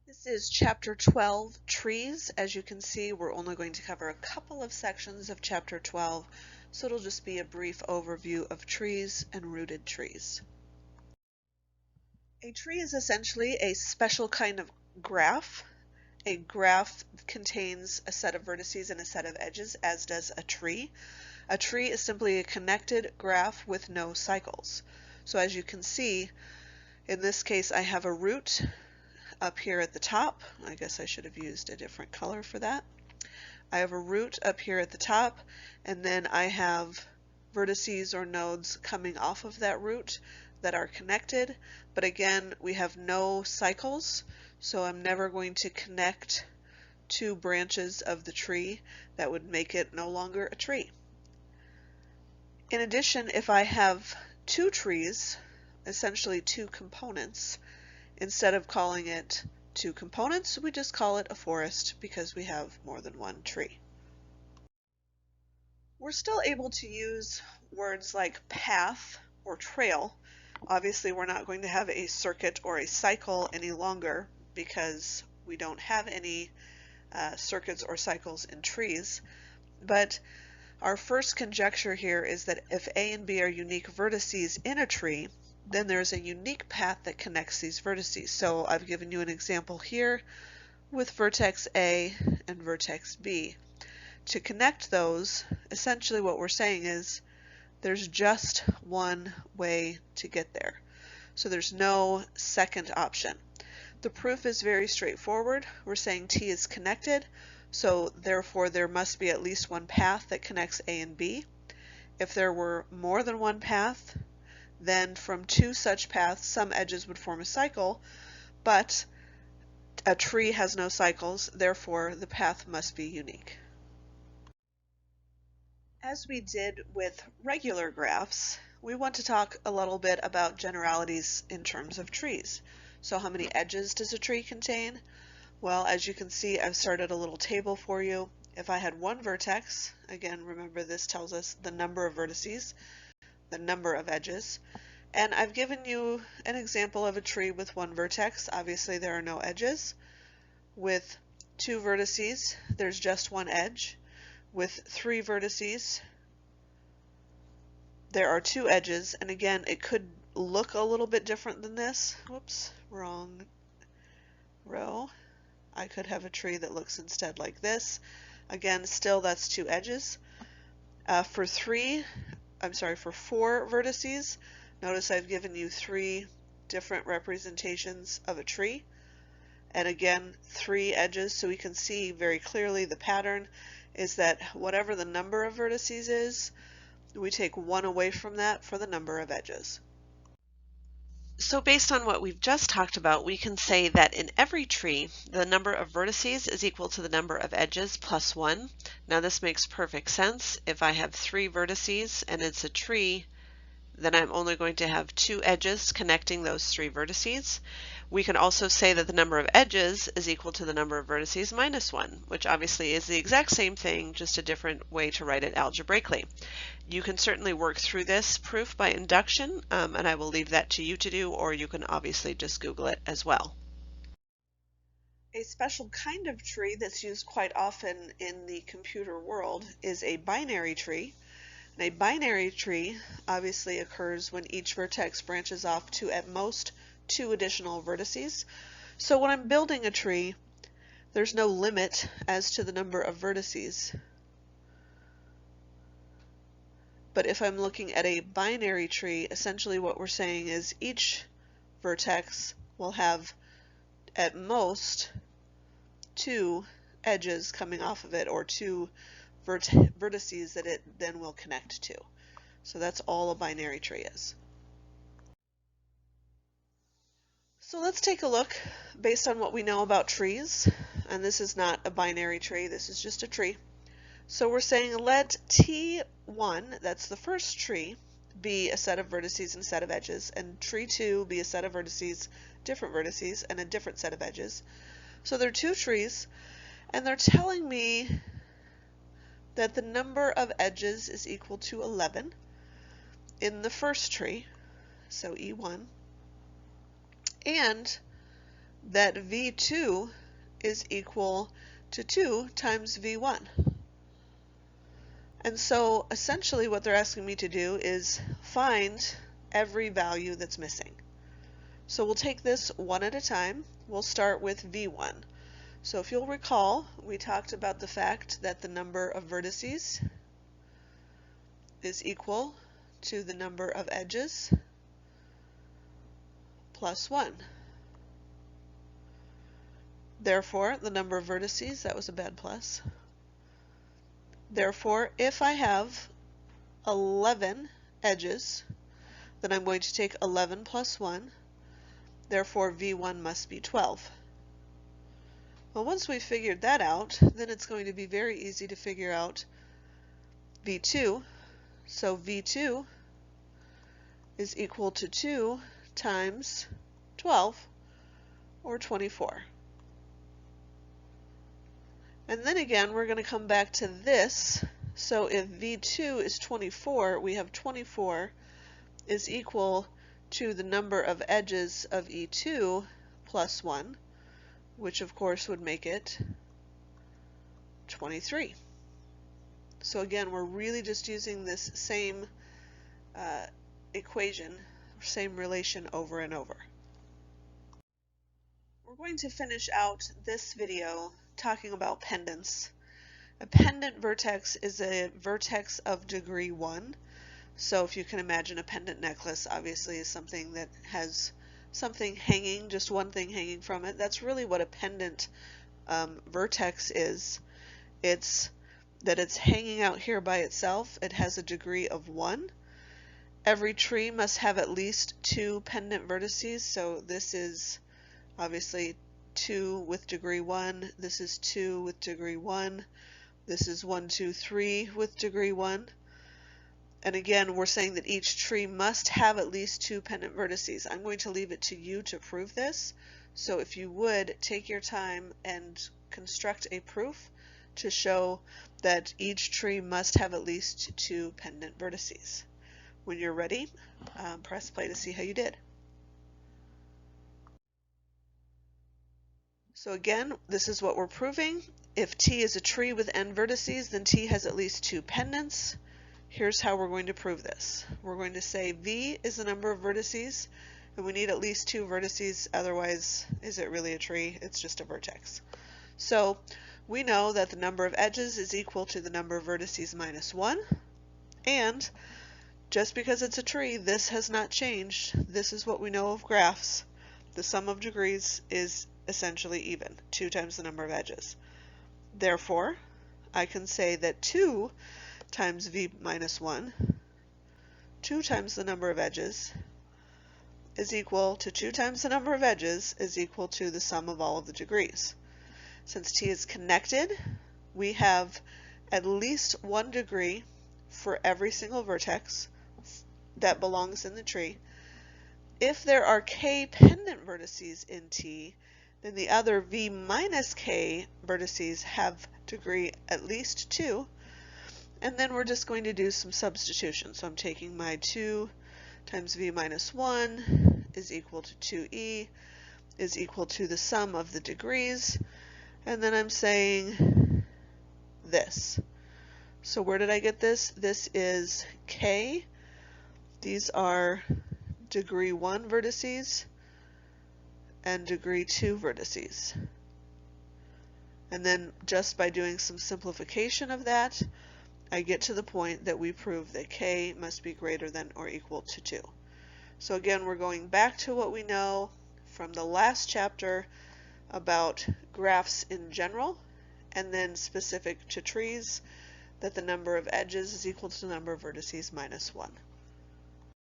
This is Chapter 12, Trees. As you can see, we're only going to cover a couple of sections of Chapter 12, so it'll just be a brief overview of trees and rooted trees. A tree is essentially a special kind of graph. A graph contains a set of vertices and a set of edges, as does a tree. A tree is simply a connected graph with no cycles. So as you can see, in this case I have a root up here at the top. I guess I should have used a different color for that. I have a root up here at the top, and then I have vertices or nodes coming off of that root that are connected, but again we have no cycles, so I'm never going to connect two branches of the tree. That would make it no longer a tree. In addition, if I have two trees, essentially two components, instead of calling it two components, we just call it a forest because we have more than one tree. We're still able to use words like path or trail. Obviously, we're not going to have a circuit or a cycle any longer because we don't have any circuits or cycles in trees. But our first conjecture here is that if A and B are unique vertices in a tree, then there's a unique path that connects these vertices. So I've given you an example here with vertex A and vertex B. To connect those, essentially what we're saying is there's just one way to get there. So there's no second option. The proof is very straightforward. We're saying T is connected, so therefore there must be at least one path that connects A and B. If there were more than one path, then from two such paths some edges would form a cycle, but a tree has no cycles, therefore the path must be unique. As we did with regular graphs, we want to talk a little bit about generalities in terms of trees. So how many edges does a tree contain? Well, as you can see, I've started a little table for you. If I had one vertex, again, remember this tells us the number of vertices, the number of edges, and I've given you an example of a tree with one vertex. Obviously there are no edges. With two vertices, there's just one edge. With three vertices, there are two edges, and again it could look a little bit different than this. Whoops, wrong row. I could have a tree that looks instead like this. Again, still that's two edges. For four vertices, notice I've given you three different representations of a tree. And again, three edges, so we can see very clearly the pattern is that whatever the number of vertices is, we take one away from that for the number of edges. So based on what we've just talked about, we can say that in every tree, the number of vertices is equal to the number of edges plus 1. Now this makes perfect sense. If I have three vertices and it's a tree, then I'm only going to have two edges connecting those three vertices. We can also say that the number of edges is equal to the number of vertices minus 1, which obviously is the exact same thing, just a different way to write it algebraically. You can certainly work through this proof by induction, and I will leave that to you to do, or you can obviously just Google it as well. A special kind of tree that's used quite often in the computer world is a binary tree. And a binary tree obviously occurs when each vertex branches off to at most two additional vertices. So when I'm building a tree, there's no limit as to the number of vertices. But if I'm looking at a binary tree, essentially what we're saying is each vertex will have at most two edges coming off of it, or two vertices that it then will connect to. So that's all a binary tree is. So let's take a look based on what we know about trees. And this is not a binary tree, this is just a tree. So we're saying let T1, that's the first tree, be a set of vertices and a set of edges, and tree 2 be a set of vertices, different vertices, and a different set of edges. So there are two trees, and they're telling me that the number of edges is equal to 11 in the first tree, so E1, and that V2 is equal to 2 times V1. And so essentially what they're asking me to do is find every value that's missing. So we'll take this one at a time. We'll start with V1. So if you'll recall, we talked about the fact that the number of vertices is equal to the number of edges plus 1. Therefore, the number of vertices, that was a bad plus. Therefore, if I have 11 edges, then I'm going to take 11 plus 1. Therefore, V1 must be 12. Well, once we've figured that out, then it's going to be very easy to figure out V2. So V2 is equal to 2 times 12, or 24. And then again, we're going to come back to this. So if V2 is 24, we have 24 is equal to the number of edges of E2 plus 1, which of course would make it 23. So again, we're really just using this same equation, same relation over and over. We're going to finish out this video talking about pendants. A pendant vertex is a vertex of degree 1. So if you can imagine, a pendant necklace obviously is something that has something hanging, just one thing hanging from it. That's really what a pendant vertex is. It's that it's hanging out here by itself. It has a degree of 1. Every tree must have at least 2 pendant vertices. So this is obviously 2 with degree 1. This is 2 with degree 1. This is 1, 2, 3 with degree 1. And again, we're saying that each tree must have at least 2 pendant vertices. I'm going to leave it to you to prove this. So if you would, take your time and construct a proof to show that each tree must have at least 2 pendant vertices. When you're ready, press play to see how you did. So again, this is what we're proving. If T is a tree with n vertices, then T has at least 2 pendants. Here's how we're going to prove this. We're going to say V is the number of vertices, and we need at least 2 vertices, otherwise is it really a tree? It's just a vertex. So we know that the number of edges is equal to the number of vertices minus 1, and just because it's a tree, this has not changed. This is what we know of graphs. The sum of degrees is essentially even, 2 times the number of edges. Therefore, I can say that 2 times V minus 1, 2 times the number of edges, is equal to 2 times the number of edges is equal to the sum of all of the degrees. Since T is connected, we have at least 1 degree for every single vertex that belongs in the tree. If there are K pendant vertices in T, then the other V minus K vertices have degree at least 2. And then we're just going to do some substitution. So I'm taking my 2 times V minus 1 is equal to 2E is equal to the sum of the degrees. And then I'm saying this. So where did I get this? This is K. These are degree 1 vertices and degree 2 vertices. And then just by doing some simplification of that, I get to the point that we prove that K must be greater than or equal to 2. So again, we're going back to what we know from the last chapter about graphs in general, and then specific to trees, that the number of edges is equal to the number of vertices minus 1.